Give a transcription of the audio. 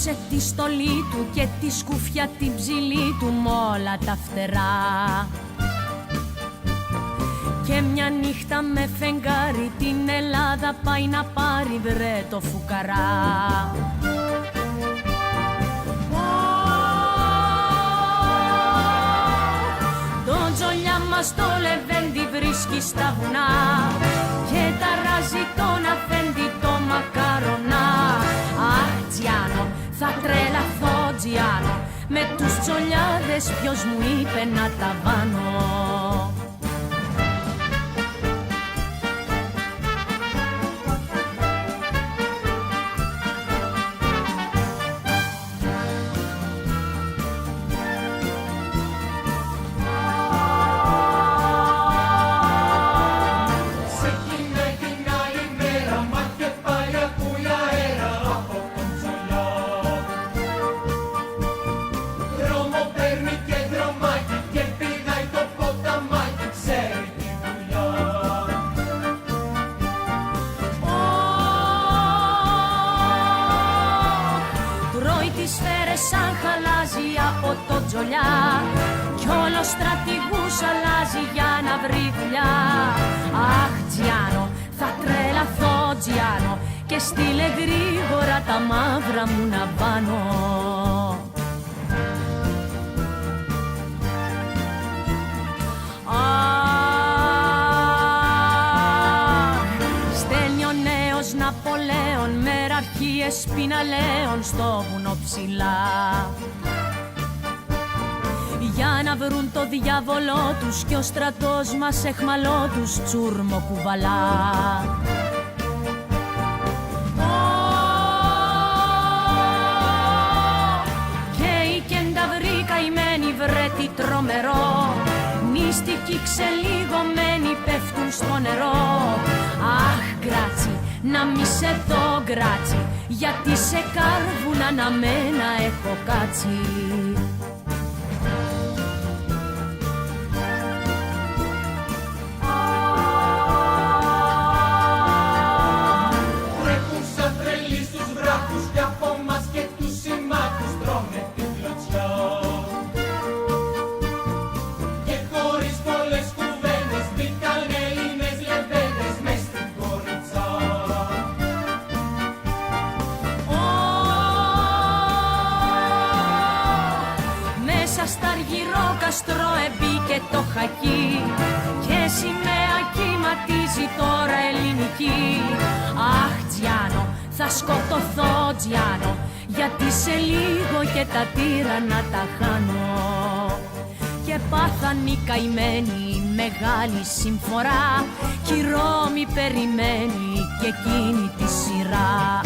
Έκοψε τη στολή του και τη σκούφια την ψηλή του μ' όλα τα φτερά. Και μια νύχτα με φεγγάρι την Ελλάδα πάει να πάρει βρε το φουκαρά. Το τζολιά μας το λεβέντι βρίσκει στα βουνά και ταράζει τον αφέντη το μακαρονά. Αχ Τζιάνο, θα τρελαθώ Τζιάνο, με τους τζολιάδες ποιος μου είπε να τα βάνω. Σαν χαλάζει από το τζολιά κι όλο στρατηγούς αλλάζει για να βρει δουλειά. Αχ Τζιάνο, θα τρελαθώ Τζιάνο και στείλε γρήγορα τα μαύρα μου να πάνω. Στέλνει ο νέος Ναπολέον μεραρχίες πιναλέων στο βουνό ψηλά για να βρουν το διάβολό τους κι ο στρατός μας εχμαλό τους τσούρμο κουβαλά. Και οι κενταυροί καημένοι βρε τι τρομερό, νηστικοί ξελιγωμένοι πέφτουν στο νερό. Αχ γκράτσι, να μη σε δω γκράτσι, γιατί σε κάρβουν αναμένα έχω κάτσει. Τρέχουν σαν τρελοί στους βράχους κι από μας και τους συμμάχους τρώνε την κλωτσιά. Και χωρίς πολλές κουβέντες μπήκαν Έλληνες λεβέντες μες στην κοριτσά. Μέσα στα αργυρόκαστρο εμπήκε το χακί και σημαία κυματίζει τώρα ελληνική. Αχ Τζιάνο, θα σκοτωθώ Τζιάνο, γιατί σε λίγο και τα τύρανα τα χάνω. Και πάθαν οι καημένοι μεγάλη συμφορά κι η Ρώμη περιμένει και εκείνη τη σειρά.